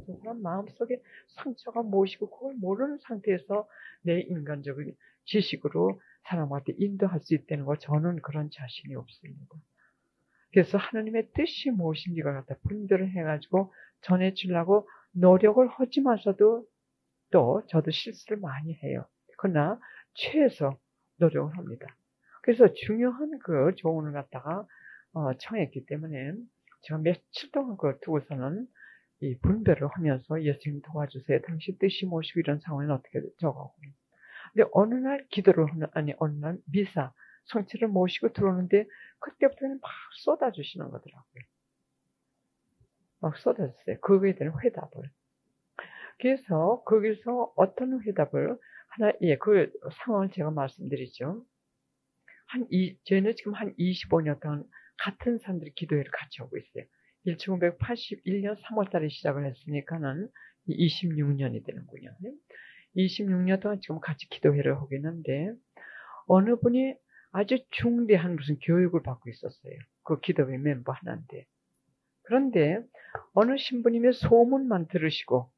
저 사람 마음속에 상처가 무엇이고 그걸 모르는 상태에서 내 인간적인 지식으로 사람한테 인도할 수 있다는 거 저는 그런 자신이 없습니다. 그래서 하나님의 뜻이 무엇인지가 갖다 분별을 해가지고 전해주려고 노력을 하지만서도 또 저도 실수를 많이 해요. 그러나 최소 노력을 합니다. 그래서 중요한 그 조언을 갖다가 청했기 때문에 제가 며칠 동안 그걸 두고서는 이 분별을 하면서 예수님 도와주세요. 당신 뜻이 무엇이고 이런 상황은 어떻게 적어오고. 근데 어느 날 기도를 하는, 아니, 어느 날 미사, 성체를 모시고 들어오는데 그때부터는 막 쏟아주시는 거더라고요. 막 쏟아졌어요. 그거에 대한 회답을. 그래서 거기서 어떤 회답을 하나, 예, 그 상황을 제가 말씀드리죠. 저희는 지금 한 25년 동안 같은 사람들이 기도회를 같이 하고 있어요. 1981년 3월 달에 시작을 했으니까는 26년이 되는군요. 26년 동안 지금 같이 기도회를 하고 있는데, 어느 분이 아주 중대한 무슨 교육을 받고 있었어요. 그 기도회 멤버 하나인데. 그런데 어느 신부님의 소문만 들으시고,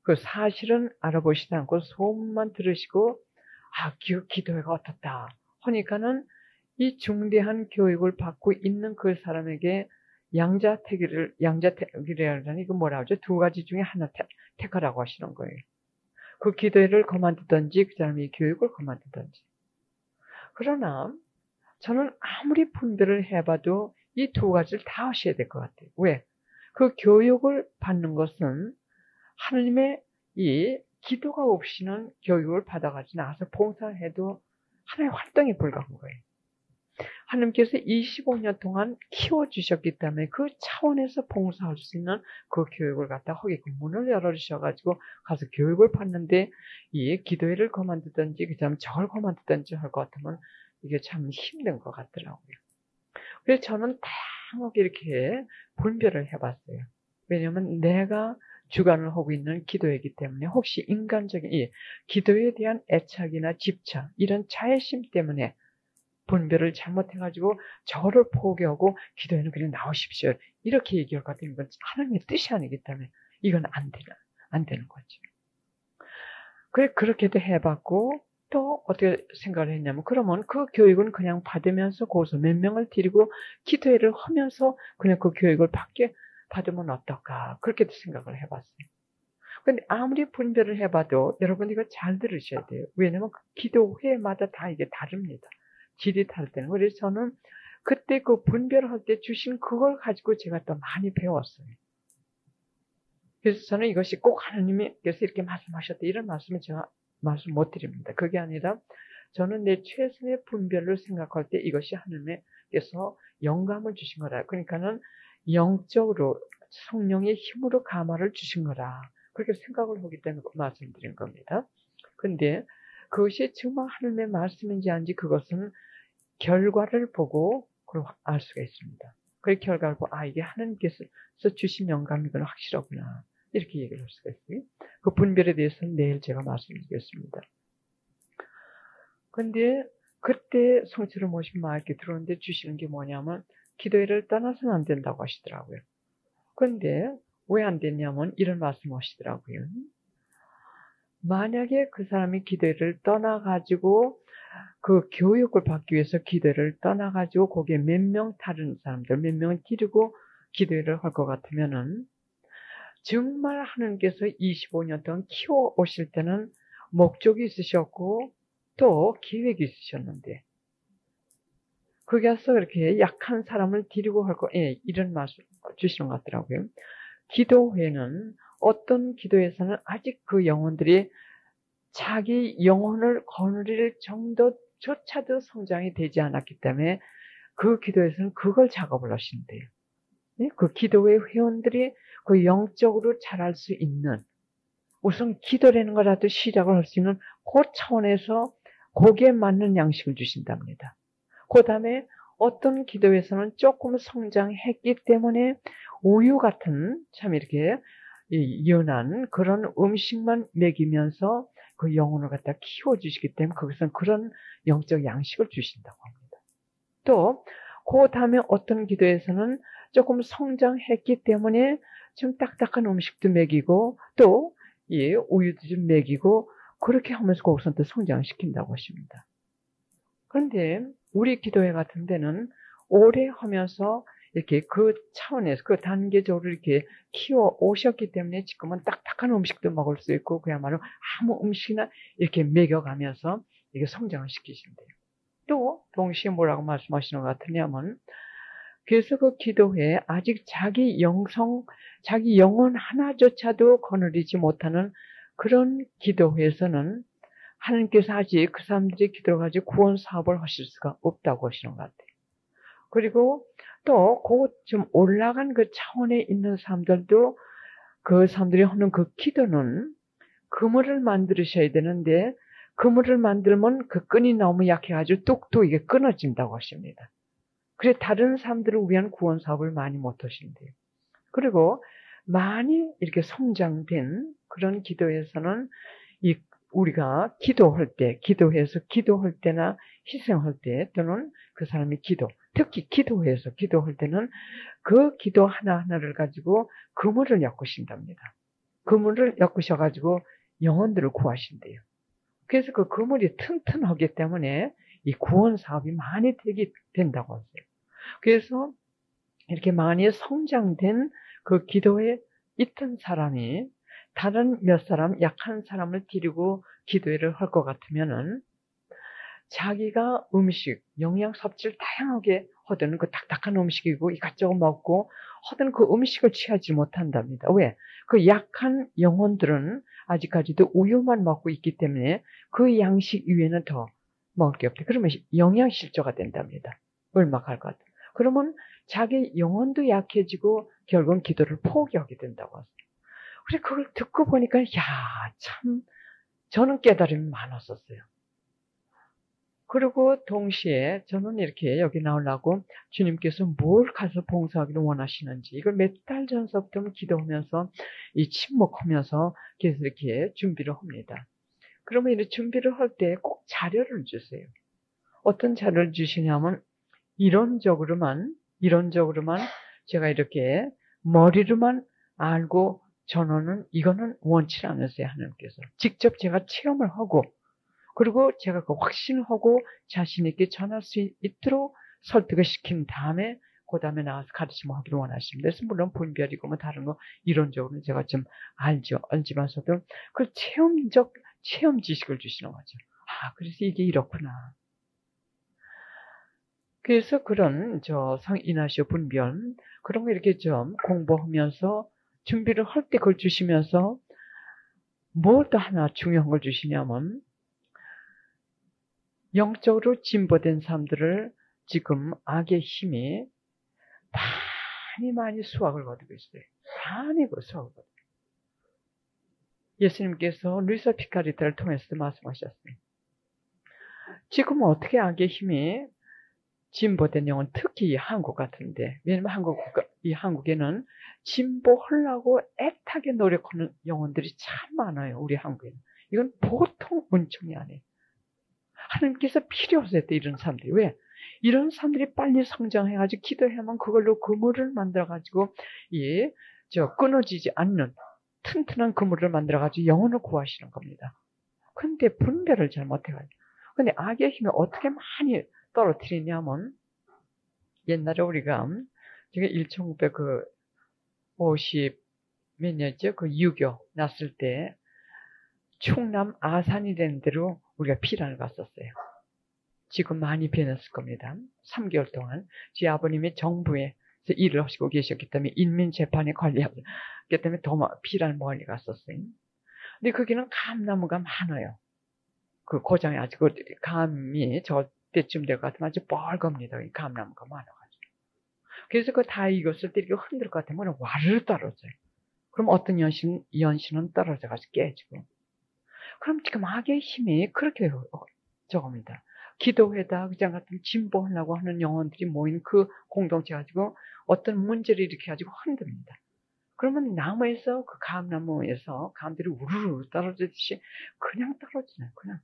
그 사실은 알아보시지 않고 소문만 들으시고, 기도회가 어떻다 하니까는 이 중대한 교육을 받고 있는 그 사람에게 양자택일이라니 이거 뭐라 하죠? 두 가지 중에 하나 택하라고 하시는 거예요. 그 기도회를 그만두든지 그 사람이 교육을 그만두든지. 그러나 저는 아무리 분별을 해봐도 이 두 가지를 다 하셔야 될 것 같아요. 왜? 그 교육을 받는 것은 하나님의 이 기도가 없이는 교육을 받아가지 나서 봉사해도 하나의 활동에 불과한 거예요. 하나님께서 25년 동안 키워주셨기 때문에 그 차원에서 봉사할 수 있는 그 교육을 갖다 하게끔 문을 열어주셔가지고 가서 교육을 받는데 이 기도회를 그만두든지 그 다음 저걸 그만두든지 할 것 같으면 이게 참 힘든 것 같더라고요. 그래서 저는 다양하게 이렇게 분별을 해봤어요. 왜냐하면 내가 주관을 하고 있는 기도회이기 때문에 혹시 인간적인 이 기도에 대한 애착이나 집착 이런 자애심 때문에 분별을 잘못해가지고 저를 포기하고 기도회는 그냥 나오십시오 이렇게 얘기할 것 같은 건 하나님의 뜻이 아니기 때문에 이건 안 되는 거죠. 그래 그렇게도 해봤고 또 어떻게 생각을 했냐면 그러면 그 교육은 그냥 받으면서 거기서 몇 명을 데리고 기도회를 하면서 그냥 그 교육을 받으면 어떨까 그렇게도 생각을 해봤어요. 근데 아무리 분별을 해봐도 여러분 이거 잘 들으셔야 돼요. 왜냐면 그 기도회마다 다 이게 다릅니다. 질이 다를 때는. 그래서 저는 그때 그 분별할 때 주신 그걸 가지고 제가 또 많이 배웠어요. 그래서 저는 이것이 꼭 하나님께서 이렇게 말씀하셨다 이런 말씀을 제가 말씀 못 드립니다. 그게 아니라 저는 내 최선의 분별을 생각할 때 이것이 하나님께서 영감을 주신 거라. 그러니까는 영적으로 성령의 힘으로 감화를 주신 거라. 그렇게 생각을 하기 때문에 말씀드린 겁니다. 근데 그것이 정말 하나님의 말씀인지 아닌지 그것은 결과를 보고 알 수가 있습니다. 그 결과를 보고 이게 하나님께서 주신 영감이구나 확실하구나 이렇게 얘기를 할 수가 있어요. 그 분별에 대해서는 내일 제가 말씀드리겠습니다. 근데 그때 성체를 모신 마을께 들어오는데 주시는 게 뭐냐면 기도회를 떠나서는 안 된다고 하시더라고요. 그런데 왜 안 됐냐면 이런 말씀 하시더라고요. 만약에 그 사람이 기도회를 떠나가지고 그 교육을 받기 위해서 기도회를 떠나가지고 거기에 몇 명 다른 사람들 몇 명을 기르고 기도회를 할 것 같으면은 정말 하나님께서 25년 동안 키워 오실 때는 목적이 있으셨고 또 계획이 있으셨는데 거기서 그렇게 약한 사람을 데리고 할 거, 이런 말씀 주시는 것 같더라고요. 기도회는 어떤 기도에서는 아직 그 영혼들이 자기 영혼을 거느릴 정도조차도 성장이 되지 않았기 때문에 그 기도에서는 그걸 작업을 하신대요. 그 기도회 회원들이 그 영적으로 자랄 수 있는 우선 기도라는 거라도 시작을 할 수 있는 그 차원에서 거기에 맞는 양식을 주신답니다. 그 다음에 어떤 기도에서는 조금 성장했기 때문에 우유 같은 참 이렇게 연한 그런 음식만 먹이면서 그 영혼을 갖다 키워주시기 때문에 거기서는 그런 영적 양식을 주신다고 합니다. 또 그 다음에 어떤 기도에서는 조금 성장했기 때문에 좀 딱딱한 음식도 먹이고 또 이 우유도 좀 먹이고 그렇게 하면서 거기서 또 성장시킨다고 하십니다. 그런데 우리 기도회 같은 데는 오래 하면서 이렇게 그 차원에서 그 단계적으로 이렇게 키워 오셨기 때문에 지금은 딱딱한 음식도 먹을 수 있고 그야말로 아무 음식이나 이렇게 먹여가면서 이게 성장을 시키신대요. 또 동시에 뭐라고 말씀하시는 것 같으냐면 그래서 그 기도회에 아직 자기 영혼 하나조차도 거느리지 못하는 그런 기도회에서는 하나님께서 아직 그 사람들이 기도를 가지고 구원 사업을 하실 수가 없다고 하시는 것 같아요. 그리고 또 그 좀 올라간 그 차원에 있는 사람들도 그 사람들이 하는 그 기도는 그물을 만드셔야 되는데 그물을 만들면 그 끈이 너무 약해가지고 뚝뚝 이게 끊어진다고 하십니다. 그래 다른 사람들을 위한 구원 사업을 많이 못 하신대요. 그리고 많이 이렇게 성장된 그런 기도에서는 이 우리가 기도할 때, 기도해서 기도할 때나 희생할 때 또는 그 사람이 특히 기도해서 기도할 때는 그 기도 하나하나를 가지고 그물을 엮으신답니다. 그물을 엮으셔가지고 영혼들을 구하신대요. 그래서 그 그물이 튼튼하기 때문에 이 구원 사업이 많이 된다고 하세요. 그래서 이렇게 많이 성장된 그 기도에 있던 사람이 다른 몇 사람, 약한 사람을 데리고 기도회를 할 것 같으면은 자기가 음식, 영양 섭취를 다양하게 하던 그 딱딱한 음식이고 이것저것 먹고 하던 그 음식을 취하지 못한답니다. 왜? 그 약한 영혼들은 아직까지도 우유만 먹고 있기 때문에 그 양식 이외에는 더 먹을 게 없대. 그러면 영양 실조가 된답니다. 얼마갈 것 같아요. 그러면 자기 영혼도 약해지고 결국은 기도를 포기하게 된다고 하세요. 그래 그걸 듣고 보니까 참 저는 깨달음이 많았었어요. 그리고 동시에 저는 이렇게 여기 나오려고 주님께서 뭘 가서 봉사하기를 원하시는지 이걸 몇 달 전서부터 기도하면서 이 침묵하면서 계속 이렇게 준비를 합니다. 그러면 이렇게 준비를 할 때 꼭 자료를 주세요. 어떤 자료를 주시냐면 이론적으로만 제가 이렇게 머리로만 알고 전하는 이거는 원치 않으세요. 하나님께서 직접 제가 체험을 하고 그리고 제가 그 확신하고 자신 있게 전할 수 있도록 설득을 시킨 다음에 그 다음에 나와서 가르침을 하기를 원하십니다. 그래서 물론 분별이고 뭐 다른 거 이론적으로는 제가 좀 알지만서도 그 체험 지식을 주시는 거죠. 그래서 이게 이렇구나. 그래서 그런 성인하시오 분별 그런 거 이렇게 좀 공부하면서 준비를 할 때 그걸 주시면서 뭘 또 하나 중요한 걸 주시냐면 영적으로 진보된 사람들을 지금 악의 힘이 많이 수확을 거두고 있어요. 많이 수확을 거두고. 예수님께서 루이사 피카리타를 통해서도 말씀하셨어요. 지금 어떻게 악의 힘이 진보된 영혼, 특히 한국 같은데, 왜냐면 한국에는 진보하려고 애타게 노력하는 영혼들이 참 많아요, 우리 한국에는. 이건 보통 은총이 아니에요. 하나님께서 필요 없어요, 이런 사람들이. 왜? 이런 사람들이 빨리 성장해가지고 기도해야만 그걸로 그물을 만들어가지고, 끊어지지 않는 튼튼한 그물을 만들어가지고 영혼을 구하시는 겁니다. 근데 분별을 잘 못해가지고. 근데 악의 힘이 어떻게 많이 떨어뜨리냐면, 옛날에 우리가, 제가 1950 몇 년째 그 유교 났을 때, 충남 아산이라는 데로 우리가 피란을 갔었어요. 지금 많이 변했을 겁니다. 3개월 동안 제 아버님이 정부에서 일을 하시고 계셨기 때문에 인민재판에 관리하기 때문에 더 피란을 멀리 갔었어요. 근데 거기는 감나무가 많아요. 그 고장에 아주 감이 저 때쯤 될 것 같으면 아주 뻘겁니다. 감나무가 많아가지고. 그래서 그 다 익었을 때 이렇게 흔들 것 같으면 와르르 떨어져요. 그럼 어떤 연신은 떨어져가지고 깨지고. 그럼 지금 악의 힘이 그렇게 저겁니다. 기도회다, 그장 같은 진보하려고 하는 영혼들이 모인 그 공동체 가지고 어떤 문제를 일으켜가지고 흔듭니다. 그러면 나무에서, 그 감나무에서 감들이 우르르 떨어지듯이 그냥 떨어지네요, 그냥.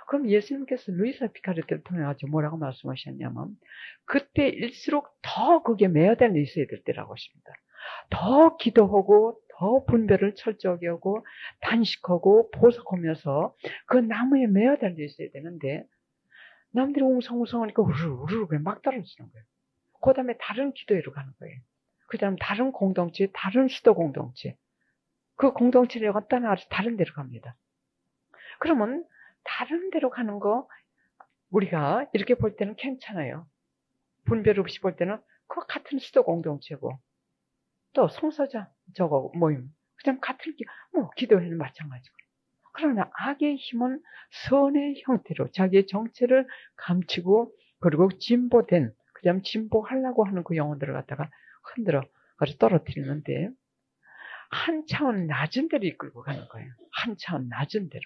그럼 예수님께서 루이사 피카르테를 통해가지고 뭐라고 말씀하셨냐면, 그때일수록 더 거기에 매여달려 있어야 될 때라고 하십니다. 더 기도하고 더 분별을 철저하게 하고 단식하고 보석하면서 그 나무에 매어 달려 있어야 되는데 남들이 웅성웅성하니까 우르르 그냥 막 떨어지는 거예요. 그 다음에 다른 기도회로 가는 거예요. 그 다음 다른 공동체, 다른 수도 공동체. 그 공동체를 갖다 놔서 다른 데로 갑니다. 그러면 다른 데로 가는 거 우리가 이렇게 볼 때는 괜찮아요. 분별 없이 볼 때는 그 같은 수도 공동체고 또 성서자 저거 모임 그냥 같은 기도회는 마찬가지고. 그러나 악의 힘은 선의 형태로 자기의 정체를 감추고 그리고 진보된 그다음 진보하려고 하는 그 영혼들을 갖다가 흔들어 가지고 떨어뜨리는데 한 차원 낮은 데로 이끌고 가는 거예요. 한 차원 낮은 데로.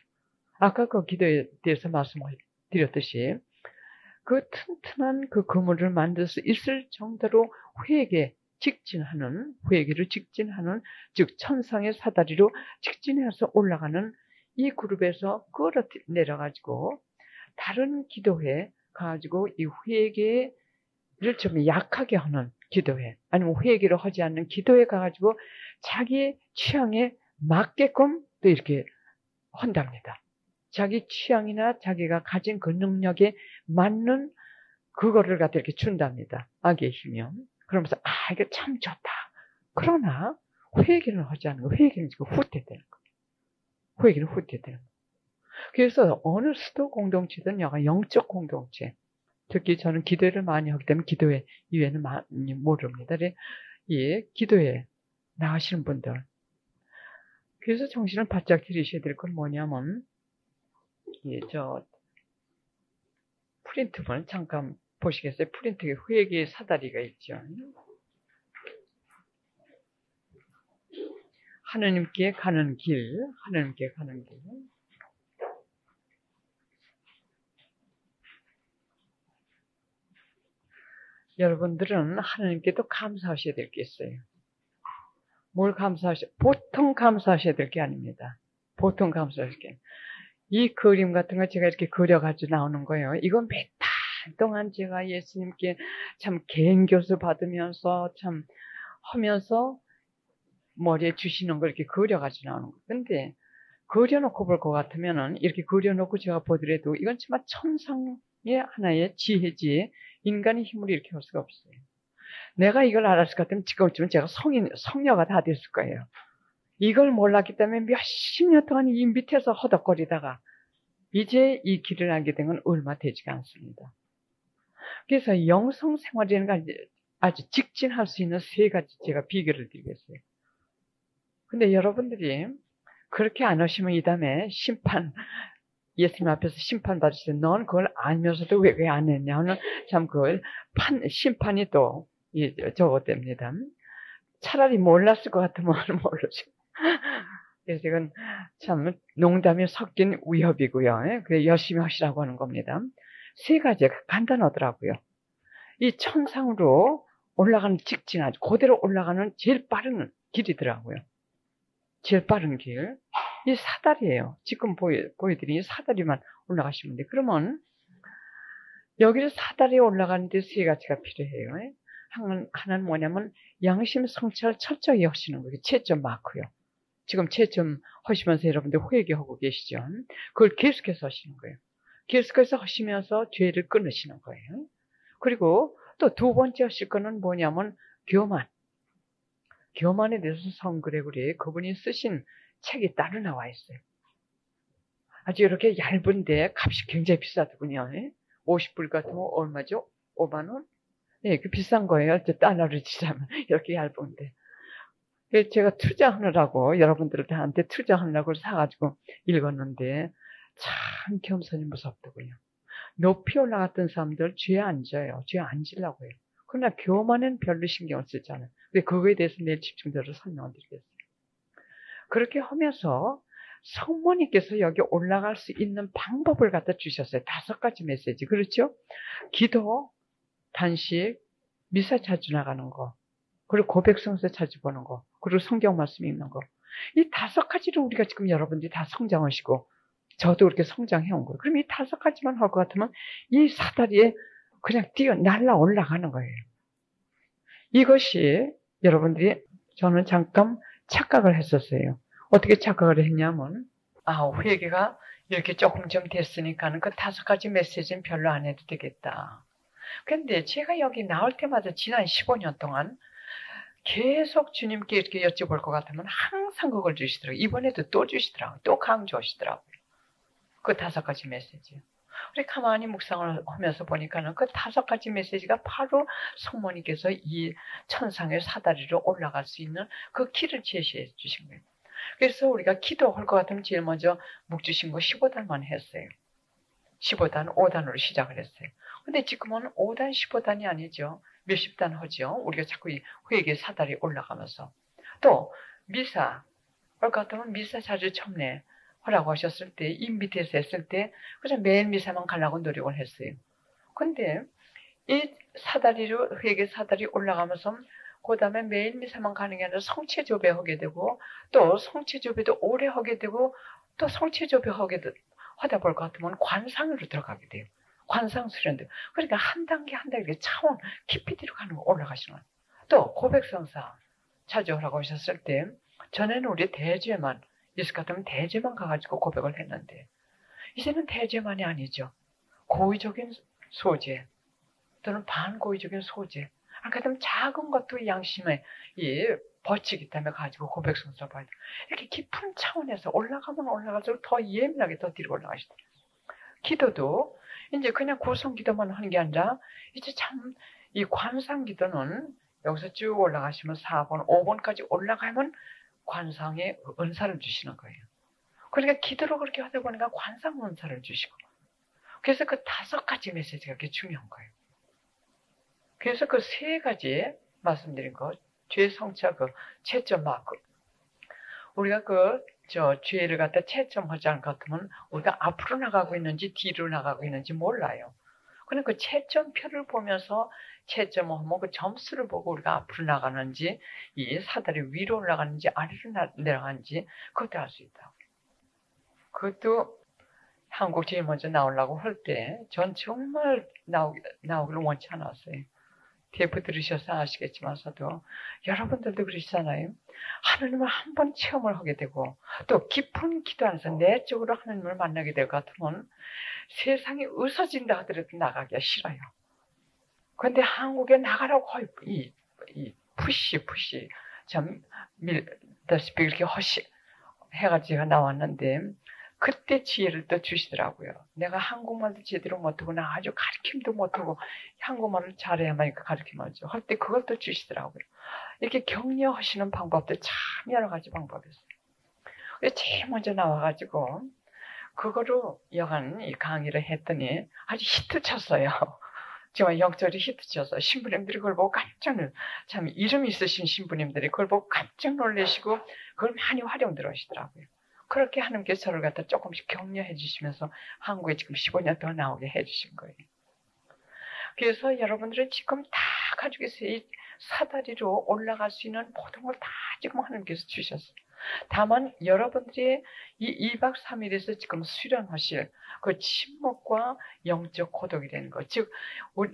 아까 그 기도에 대해서 말씀을 드렸듯이 그 튼튼한 그 그물을 만들 수 있을 정도로 회개를 직진하는 즉 천상의 사다리로 직진해서 올라가는 이 그룹에서 끌어내려가지고 다른 기도회 가지고 이 회개를 좀 약하게 하는 기도회 아니면 회개를 하지 않는 기도회 가지고 자기 취향에 맞게끔 또 이렇게 한답니다. 자기 취향이나 자기가 가진 그 능력에 맞는 그거를 갖다 이렇게 준답니다. 악의 힘이요. 그러면서 이게 참 좋다. 그러나 회개는 하지 않는 거. 회개는 지금 후퇴되는 거. 회개는 후퇴되는 거. 그래서 어느 수도 공동체든 영적 공동체. 특히 저는 기도회를 많이 하기 때문에 기도회 이외에는 많이 모릅니다. 예, 기도회 나가시는 분들. 그래서 정신을 바짝 들이셔야 될 건 뭐냐면 예, 저 프린트본 잠깐 보시겠어요? 프린트에 회개의 사다리가 있죠. 하느님께 가는 길, 하느님께 가는 길. 여러분들은 하느님께도 감사하셔야 될 게 있어요. 뭘 보통 감사하셔야 될 게 아닙니다. 보통 감사하실 게. 이 그림 같은 거 제가 이렇게 그려가지고 나오는 거예요. 이건 몇 달 동안 제가 예수님께 참 개인교수 받으면서 참 하면서 머리에 주시는 걸 이렇게 그려가지고 나오는 거예요. 근데 그려놓고 볼 것 같으면은 이렇게 그려놓고 제가 보더라도 이건 정말 천상의 하나의 지혜지 인간의 힘으로 이렇게 할 수가 없어요. 내가 이걸 알았을 것 같으면 지금쯤은 제가 성녀가 다 됐을 거예요. 이걸 몰랐기 때문에 몇십 년 동안 이 밑에서 허덕거리다가 이제 이 길을 알게 된 건 얼마 되지가 않습니다. 그래서 영성 생활이라는 걸 아주 직진할 수 있는 세 가지 제가 비결을 드리겠어요. 근데 여러분들이 그렇게 안 하시면 이 다음에 예수님 앞에서 심판 받으실 때 넌 그걸 알면서도 왜 안 했냐는 참 그걸 심판이 또 저거 됩니다. 차라리 몰랐을 것 같으면 모르죠. 그래서 이건 참 농담이 섞인 위협이고요. 그래 열심히 하시라고 하는 겁니다. 세 가지가 간단하더라고요. 이 천상으로 올라가는 직진 아주 그대로 올라가는 제일 빠른 길이더라고요. 제일 빠른 길. 이 사다리예요. 지금 보여드린 이 사다리만 올라가시면 돼요. 그러면 여기를 사다리에 올라가는데 세 가지가 필요해요. 하나는 뭐냐면 양심 성찰 철저히 하시는 거예요. 채점 마크요. 지금 채점 하시면서 여러분들 회개하고 계시죠. 그걸 계속해서 하시는 거예요. 계속해서 하시면서 죄를 끊으시는 거예요. 그리고 또 두 번째 하실 거는 뭐냐면 교만. 교만에 대해서 성 그레고리 그분이 쓰신 책이 따로 나와 있어요. 아주 이렇게 얇은데 값이 굉장히 비싸더군요. 50불 같으면 얼마죠? 5만 원? 네, 그 비싼 거예요. 달러를 치자면 이렇게 얇은데. 제가 투자하느라고 여러분들한테 투자하느라고 사가지고 읽었는데 참 겸손이 무섭더군요. 높이 올라갔던 사람들 죄 안 져요. 죄 안 지려고 해요. 그러나 교만은 별로 신경 쓰잖아요. 근데 그거에 대해서 내일 집중적으로 설명을 드리겠습니다. 그렇게 하면서 성모님께서 여기 올라갈 수 있는 방법을 갖다 주셨어요. 5가지 메시지. 그렇죠? 기도, 단식, 미사 자주 나가는 거, 그리고 고백성서 자주 보는 거, 그리고 성경 말씀 읽는 거. 이 5가지를 우리가 지금 여러분들이 다 성장하시고 저도 그렇게 성장해온 거예요. 그럼 이 5가지만 할 것 같으면 이 사다리에 그냥 날라 올라가는 거예요. 이것이 여러분들이 저는 잠깐 착각을 했었어요. 어떻게 착각을 했냐면, 회개가 이렇게 조금 좀 됐으니까는 그 5가지 메시지는 별로 안 해도 되겠다. 근데 제가 여기 나올 때마다 지난 15년 동안 계속 주님께 이렇게 여쭤볼 것 같으면 항상 그걸 주시더라고요. 이번에도 또 주시더라고요. 또 강조하시더라고요. 그 5가지 메시지. 우리 가만히 묵상을 하면서 보니까는 그 5가지 메시지가 바로 성모님께서 이 천상의 사다리로 올라갈 수 있는 그 길을 제시해 주신 거예요. 그래서 우리가 기도할 것 같으면 제일 먼저 묵주신 거 15단만 했어요. 15단, 5단으로 시작을 했어요. 근데 지금은 5단, 15단이 아니죠. 몇십 단 하죠. 우리가 자꾸 이 회개 사다리 올라가면서. 또 미사, 할 것 같으면 미사 자주 첨례 하라고 하셨을 때, 이 밑에서 했을 때 그냥 매일 미사만 가려고 노력을 했어요. 근데 이 사다리로, 회개 사다리 올라가면서 그 다음에 매일 미사만 가는 게 아니라 성체조배 하게 되고, 또 성체조배도 오래 하게 되고, 또 성체조배 하다 볼 것 같으면 관상으로 들어가게 돼요. 관상 수련도. 그러니까 한 단계 한 단계 차원 깊이 들어가는 거 올라가시는 거예요. 또 고백성사 찾아오라고 하셨을 때, 전에는 우리 대죄만 있을 것 같으면 대죄만 가가지고 고백을 했는데, 이제는 대죄만이 아니죠. 고의적인 소재 또는 반고의적인 소재. 그러니까 작은 것도 양심의 이 법칙이 때문에 가지고 고백성사 봐야 돼. 이렇게 깊은 차원에서 올라가면 올라갈수록 더 예민하게 더 뒤로 올라가시다. 기도도 이제 그냥 구성 기도만 하는 게 아니라 이제 참 이 관상 기도는 여기서 쭉 올라가시면 4번, 5번까지 올라가면 관상의 은사를 주시는 거예요. 그러니까 기도로 그렇게 하다 보니까 관상 은사를 주시고, 그래서 그 5가지 메시지가 그렇게 중요한 거예요. 그래서 그 3가지 말씀드린 거, 죄 성취와 그 채점 마크. 우리가 죄를 갖다 채점하지 않을 것 같으면 우리가 앞으로 나가고 있는지 뒤로 나가고 있는지 몰라요. 그냥 그 채점표를 보면서 채점하면 그 점수를 보고 우리가 앞으로 나가는지, 이 사다리 위로 올라가는지 아래로 내려가는지 그것도 알 수 있다. 그것도 한국 제일 먼저 나오려고 할 때 전 정말 나오기를 원치 않았어요. 테이프 들으셔서 아시겠지만서도 여러분들도 그러시잖아요. 하나님을 한번 체험을 하게 되고 또 깊은 기도 안에서 내적으로 하나님을 만나게 될 것 같으면 세상이 으서진다 하더라도 나가기가 싫어요. 그런데 한국에 나가라고 이 푸시 참 밀다시피 이렇게 해가지고 제가 나왔는데, 그때 지혜를 또 주시더라고요. 내가 한국말도 제대로 못하고 나 아주 가르침도 못하고 한국말을 잘해야만 가르침하죠. 할 때 그걸 또 주시더라고요. 이렇게 격려하시는 방법도 참 여러 가지 방법이 있어요. 제일 먼저 나와가지고 그거로 여간 이 강의를 했더니 아주 히트 쳤어요. 정말 영적으로 히트 쳐서 신부님들이 그걸 보고 참 이름 있으신 신부님들이 그걸 보고 깜짝 놀라시고 그걸 많이 활용들 하시더라고요. 그렇게 하나님께서 저를 갖다 조금씩 격려해 주시면서 한국에 지금 15년 동안 나오게 해 주신 거예요. 그래서 여러분들은 지금 다 가지고 계세요. 이 사다리로 올라갈 수 있는 모든 걸 다 지금 하나님께서 주셨어요. 다만 여러분들이 이 2박 3일에서 지금 수련하실 그 침묵과 영적 고독이 되는 것, 즉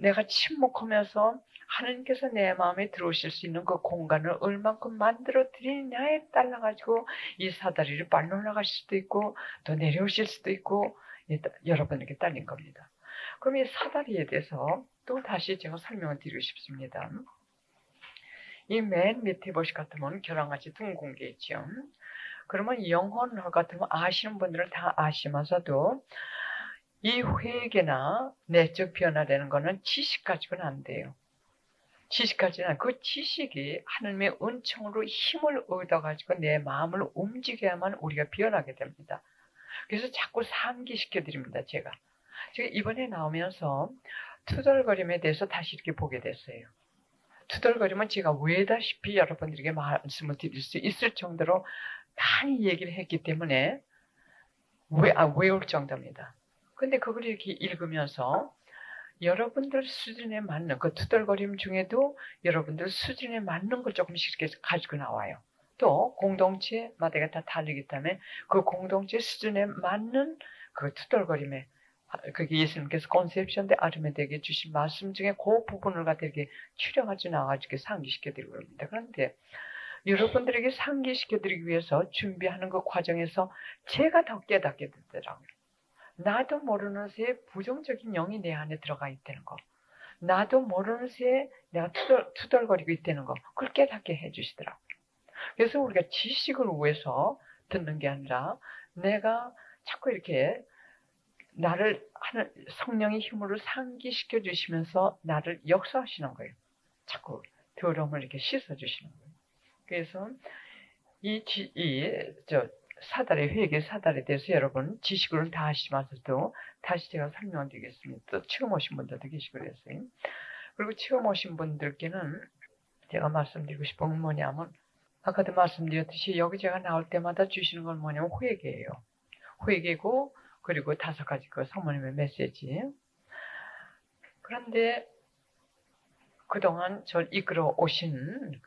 내가 침묵하면서 하나님께서 내 마음에 들어오실 수 있는 그 공간을 얼만큼 만들어 드리냐에 따라 가지고 이 사다리를 빨리 올라가실 수도 있고 또 내려오실 수도 있고 여러분에게 딸린 겁니다. 그럼 이 사다리에 대해서 또 다시 제가 설명을 드리고 싶습니다. 이 맨 밑에 보실 것 같으면 겨랑같이 둥근 게 있죠. 그러면 영혼을 같으면 아시는 분들은 다 아시면서도 이 회개나 내적 변화되는 거는 지식 가지고는 안 돼요. 지식 가지고는 그 지식이 하나님의 은총으로 힘을 얻어가지고 내 마음을 움직여야만 우리가 변하게 됩니다. 그래서 자꾸 상기시켜 드립니다. 제가 이번에 나오면서 투덜거림에 대해서 다시 이렇게 보게 됐어요. 투덜거리면 제가 외다시피 여러분들에게 말씀을 드릴 수 있을 정도로 많이 얘기를 했기 때문에 외울 정도입니다. 근데 그걸 이렇게 읽으면서 여러분들 수준에 맞는 그 투덜거림 중에도 여러분들 수준에 맞는 걸 조금씩 이렇게 가지고 나와요. 또 공동체마다 다 다르기 때문에 그 공동체 수준에 맞는 그 투덜거림에 그게 예수님께서 컨셉션 대 아르메데에게 주신 말씀 중에 그 부분을 갖다 이렇게 추려가지고 나와가지고 상기시켜드리고 그럽니다. 그런데 여러분들에게 상기시켜드리기 위해서 준비하는 그 과정에서 제가 더 깨닫게 되더라고요. 나도 모르는 새에 부정적인 영이 내 안에 들어가 있다는 거. 나도 모르는 새에 내가 투덜거리고 있다는 거. 그걸 깨닫게 해주시더라고요. 그래서 우리가 지식을 위해서 듣는 게 아니라 내가 자꾸 이렇게 나를 하는 성령의 힘으로 상기시켜 주시면서 나를 역사하시는 거예요. 자꾸 더러움을 이렇게 씻어 주시는 거예요. 그래서 사달의 회개 사달에 대해서 여러분 지식으로는 다 아시면서도 다시 제가 설명을 드리겠습니다. 또 처음 오신 분들도 계시고 그랬어요. 그리고 처음 오신 분들께는 제가 말씀드리고 싶은 건 뭐냐면 아까도 말씀드렸듯이 여기 제가 나올 때마다 주시는 건 뭐냐면 회개예요. 회개고 그리고 5가지 그 성모님의 메시지. 그런데 그동안 절 이끌어 오신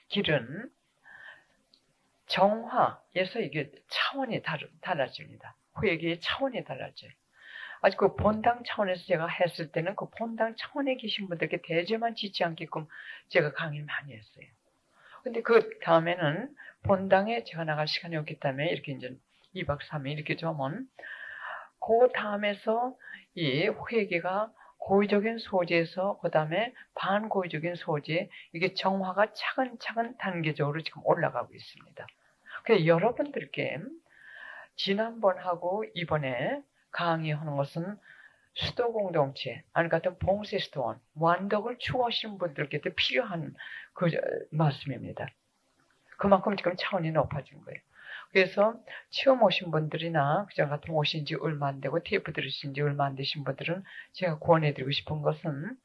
길은 정화에서 이게 차원이 달라집니다. 회개의 차원이 달라져요. 아직 그 본당 차원에서 제가 했을 때는 그 본당 차원에 계신 분들께 대죄만 짓지 않게끔 제가 강의를 많이 했어요. 근데 그 다음에는 본당에 제가 나갈 시간이 없기 때문에 이렇게 이제 2박 3일 이렇게 좀 하면 그 다음에서 이 회개가 고의적인 소재에서 그 다음에 반고의적인 소재 이게 정화가 차근차근 단계적으로 지금 올라가고 있습니다. 그래서 여러분들께 지난번하고 이번에 강의하는 것은 수도 공동체, 아니 같은 봉쇄 수도원, 완덕을 추구하시는 분들께도 필요한 그 말씀입니다. 그만큼 지금 차원이 높아진 거예요. 그래서 처음 오신 분들이나 그전 같은 오신 지 얼마 안 되고 테이프 들으신 지 얼마 안 되신 분들은 제가 권해드리고 싶은 것은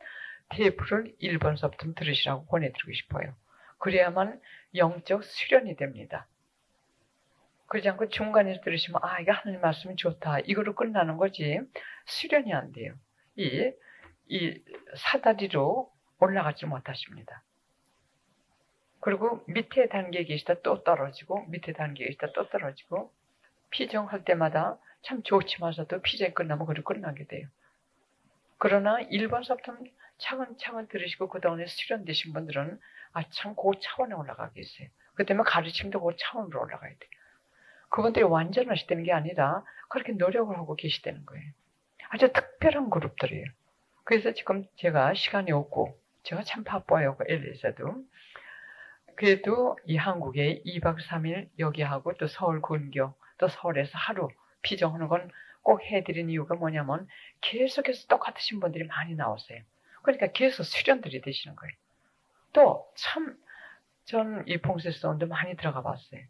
테이프를 1번서부터 들으시라고 권해드리고 싶어요. 그래야만 영적 수련이 됩니다. 그러지 않고 중간에서 들으시면 이거 하나님 말씀이 좋다. 이거로 끝나는 거지 수련이 안 돼요. 이 사다리로 올라가지 못하십니다. 그리고 밑에 단계에 계시다 또 떨어지고 밑에 단계에 계시다 또 떨어지고 피정할 때마다 참 좋지만서도 피정이 끝나면 그리고 끝나게 돼요. 그러나 1번서부터 차근차근 들으시고 그동안에 수련되신 분들은 참 그 차원에 올라가 계세요. 그 때문에 가르침도 그 차원으로 올라가야 돼요. 그분들이 완전하시다는 게 아니라 그렇게 노력을 하고 계시다는 거예요. 아주 특별한 그룹들이에요. 그래서 지금 제가 시간이 없고 제가 참 바빠요. LA에서도. 그래도 이 한국에 2박 3일 여기 하고 또 서울 근교 또 서울에서 하루 피정하는 건 꼭 해드린 이유가 뭐냐면 계속해서 똑같으신 분들이 많이 나오세요. 그러니까 계속 수련들이 되시는 거예요. 또 참 전 이 봉쇄수원도 많이 들어가 봤어요.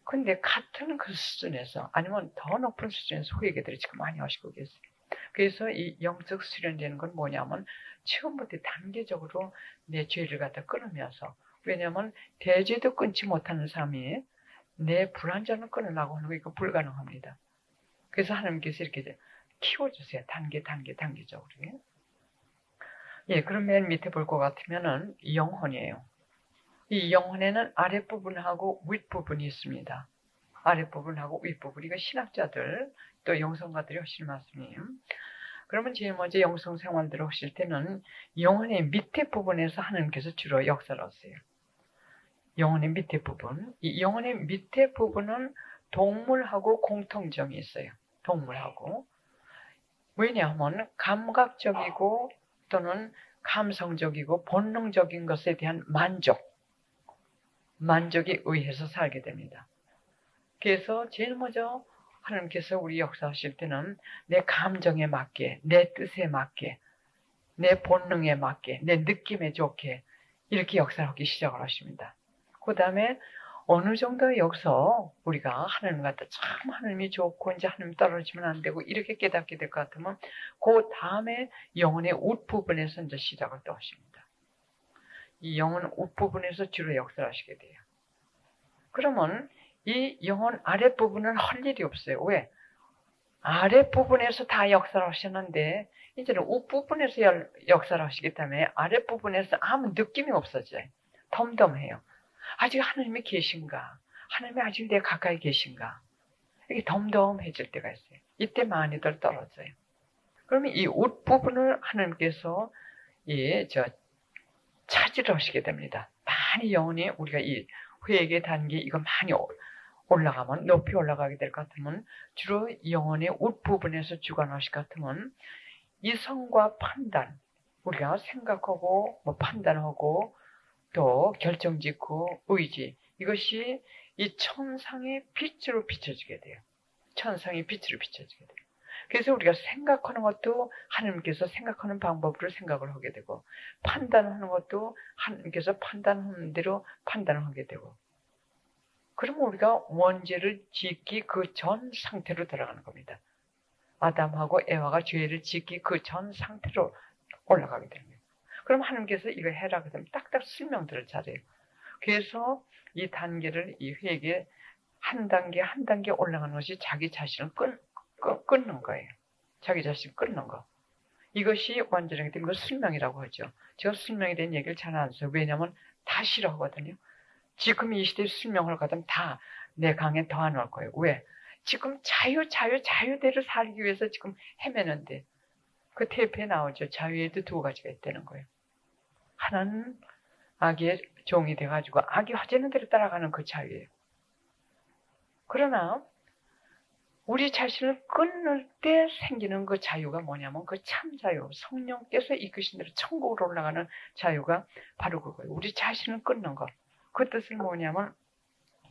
근데 같은 그 수준에서 아니면 더 높은 수준에서 회개들이 지금 많이 하시고 계세요. 그래서 이 영적 수련되는 건 뭐냐면 처음부터 단계적으로 내 죄를 갖다 끊으면서 왜냐하면 대죄도 끊지 못하는 사람이 내 불완전을 끊으려고 하는 거 이거 불가능합니다. 그래서 하나님께서 이렇게 키워주세요. 단계적으로. 예, 그럼 맨 밑에 볼 것 같으면은 영혼이에요. 이 영혼에는 아랫부분하고 윗부분이 있습니다. 아랫부분하고 윗부분. 이거 신학자들 또 영성가들이 하실 말씀이에요. 그러면 제일 먼저 영성 생활들을 하실 때는 영혼의 밑에 부분에서 하나님께서 주로 역사를 하세요. 영혼의 밑에 부분. 이 영혼의 밑에 부분은 동물하고 공통점이 있어요. 동물하고. 왜냐하면 감각적이고 또는 감성적이고 본능적인 것에 대한 만족에 의해서 살게 됩니다. 그래서 제일 먼저 하나님께서 우리 역사하실 때는 내 감정에 맞게, 내 뜻에 맞게, 내 본능에 맞게, 내 느낌에 좋게 이렇게 역사하기 시작을 하십니다. 그 다음에 어느 정도 여기서 우리가 하나님 같다 참 하나님이 좋고 이제 하나님 떨어지면 안 되고 이렇게 깨닫게 될 것 같으면 그 다음에 영혼의 웃부분에서 이제 시작을 또 하십니다. 이 영혼 웃부분에서 주로 역사를 하시게 돼요. 그러면 이 영혼 아랫부분은 할 일이 없어요. 왜? 아랫부분에서 다 역사를 하셨는데 이제는 윗부분에서 역사를 하시기 때문에 아랫부분에서 아무 느낌이 없어져요. 덤덤해요. 아직 하나님이 계신가? 하나님이 아직 내 가까이 계신가? 이게 덤덤해질 때가 있어요. 이때 많이들 떨어져요. 그러면 이 윗부분을 하나님께서 차지를 하시게 됩니다. 많이 영혼이 우리가 이 회개 단계 이거 많이 올라가면 높이 올라가게 될 것 같으면 주로 영혼의 웃부분에서 주관하실 것 같으면 이성과 판단 우리가 생각하고 뭐 판단하고 또 결정짓고 의지 이것이 이 천상의 빛으로 비춰지게 돼요. 천상의 빛으로 비춰지게 돼요. 그래서 우리가 생각하는 것도 하나님께서 생각하는 방법으로 생각을 하게 되고 판단하는 것도 하나님께서 판단하는 대로 판단을 하게 되고 그러면 우리가 원죄를 짓기 그 전 상태로 들어가는 겁니다. 아담하고 에와가 죄를 짓기 그 전 상태로 올라가게 됩니다. 그럼 하나님께서 이거 해라 그러면 딱딱 설명들을 잘해요. 그래서 이 단계를 이 회개 한 단계 한 단계 올라가는 것이 자기 자신을 끊는 거예요. 자기 자신을 끊는 거. 이것이 완전하게 된 거 설명이라고 하죠. 제가 설명에 대한 얘기를 잘 안 써요. 왜냐하면 다 싫어하거든요. 지금 이 시대에 설명을 가면 다 내 강에 더 안 올 거예요. 왜? 지금 자유대로 살기 위해서 지금 헤매는데 그 테이프에 나오죠. 자유에도 두 가지가 있다는 거예요. 하나는 악의 종이 돼가지고 악이 허지는 대로 따라가는 그 자유예요. 그러나 우리 자신을 끊을 때 생기는 그 자유가 뭐냐면 그 참자유, 성령께서 이끄신 대로 천국으로 올라가는 자유가 바로 그거예요. 우리 자신을 끊는 거. 그 뜻은 뭐냐면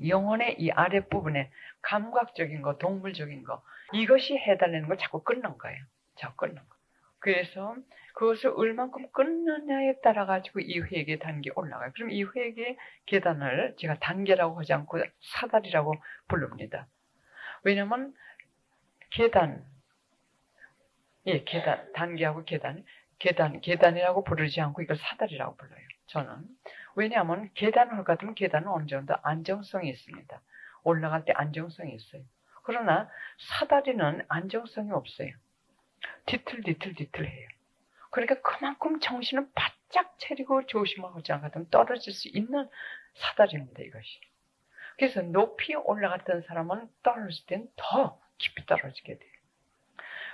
영혼의 이 아랫부분에 감각적인 거, 동물적인 거 이것이 해달라는 걸 자꾸 끊는 거예요. 자꾸 끊는 거. 그래서 그것을 얼만큼 끊느냐에 따라 가지고 이 회개 단계 올라가요. 그럼 이 회개 계단을 제가 단계라고 하지 않고 사다리라고 부릅니다. 왜냐면 계단, 단계하고 계단이라고 부르지 않고 이걸 사다리라고 불러요. 저는. 왜냐하면 계단을 같으면 계단은 어느 정도 안정성이 있습니다. 올라갈 때 안정성이 있어요. 그러나 사다리는 안정성이 없어요. 뒤틀해요. 그러니까 그만큼 정신을 바짝 차리고 조심하지 않거든 떨어질 수 있는 사다리입니다, 이것이. 그래서 높이 올라갔던 사람은 떨어질 땐 더 깊이 떨어지게 돼요.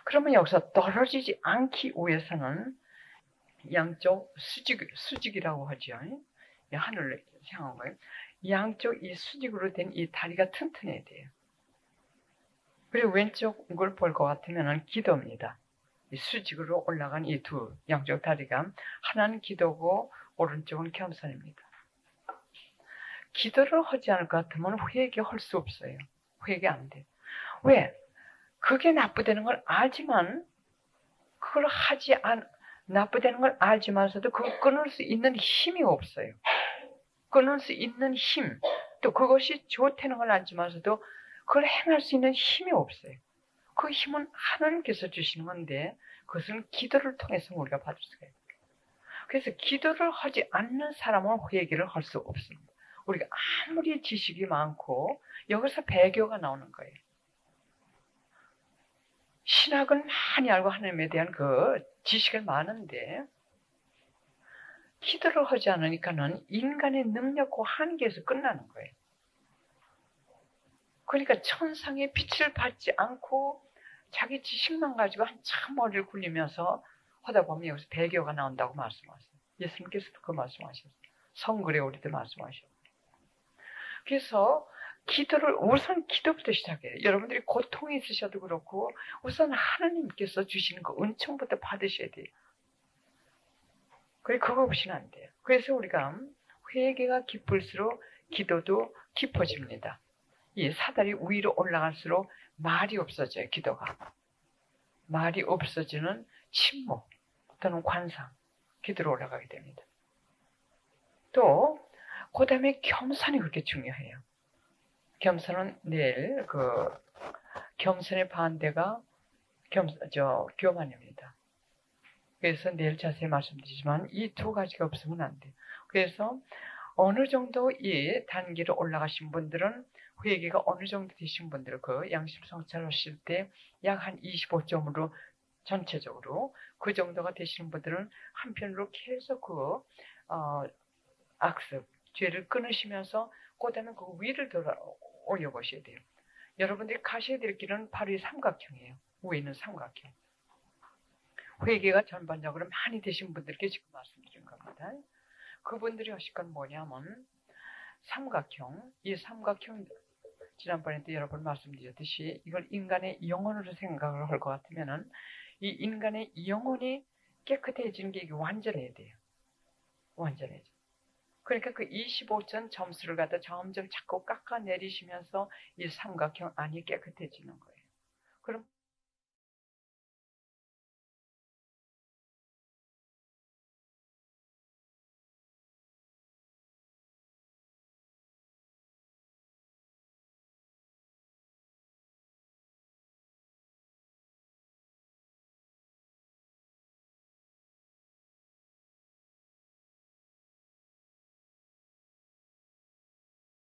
그러면 여기서 떨어지지 않기 위해서는 양쪽 수직이라고 하죠. 하늘을 향한 거예요. 양쪽 이 수직으로 된 이 다리가 튼튼해야 돼요. 그리고 왼쪽을 볼 것 같으면 기도입니다. 이 수직으로 올라간 이 두 양쪽 다리가 하나는 기도고 오른쪽은 겸손입니다. 기도를 하지 않을 것 같으면 회개할 수 없어요. 회개 안 돼. 왜? 그게 나쁘다는 걸 알지만 그걸 나쁘다는 걸 알지만서도 그걸 끊을 수 있는 힘이 없어요. 끊을 수 있는 힘, 또 그것이 좋다는 걸 알지만서도 그걸 행할 수 있는 힘이 없어요. 그 힘은 하나님께서 주시는 건데 그것은 기도를 통해서 우리가 받을 수가 있어요. 그래서 기도를 하지 않는 사람은 회개를 할 수 없습니다. 우리가 아무리 지식이 많고 여기서 배교가 나오는 거예요. 신학은 많이 알고 하나님에 대한 그 지식을 많은데 기도를 하지 않으니까는 인간의 능력과 한계에서 끝나는 거예요. 그러니까 천상의 빛을 받지 않고 자기 지식만 가지고 한참 머리를 굴리면서 하다 보면 여기서 배교가 나온다고 말씀하셨어요. 예수님께서도 그 말씀하셨어요. 성글에 우리도 말씀하셨어요. 그래서 우선 기도부터 시작해요. 여러분들이 고통이 있으셔도 그렇고 우선 하나님께서 주시는 그 은총부터 받으셔야 돼요. 그거 없이는 안 돼요. 그래서 우리가 회개가 깊을수록 기도도 깊어집니다. 이 사다리 위로 올라갈수록 말이 없어져요. 기도가. 말이 없어지는 침묵 또는 관상, 기도로 올라가게 됩니다. 또 그 다음에 겸손이 그렇게 중요해요. 겸손은 내일 겸손의 반대가 교만입니다. 그래서 내일 자세히 말씀드리지만 이 두 가지가 없으면 안 돼요. 그래서 어느 정도 이 단계로 올라가신 분들은 회개가 어느 정도 되신 분들은 그 양심 성찰하실 때 약 한 25점으로 전체적으로 그 정도가 되시는 분들은 한편으로 계속 악습, 죄를 끊으시면서 그다음에 그 위를 올려보셔야 돼요. 여러분들이 가셔야 될 길은 바로 이 삼각형이에요. 위에 있는 삼각형. 회개가 전반적으로 많이 되신 분들께 지금 말씀드린 겁니다. 그분들이 하실 건 뭐냐면 삼각형, 이 삼각형 지난번에도 여러 번 말씀드렸듯이 이걸 인간의 영혼으로 생각을 할 것 같으면은 이 인간의 영혼이 깨끗해지는 게 이게 완전해야 돼요. 완전해져. 그러니까 그 25점 점수를 갖다 점점 자꾸 깎아내리시면서 이 삼각형 안이 깨끗해지는 거예요. 그럼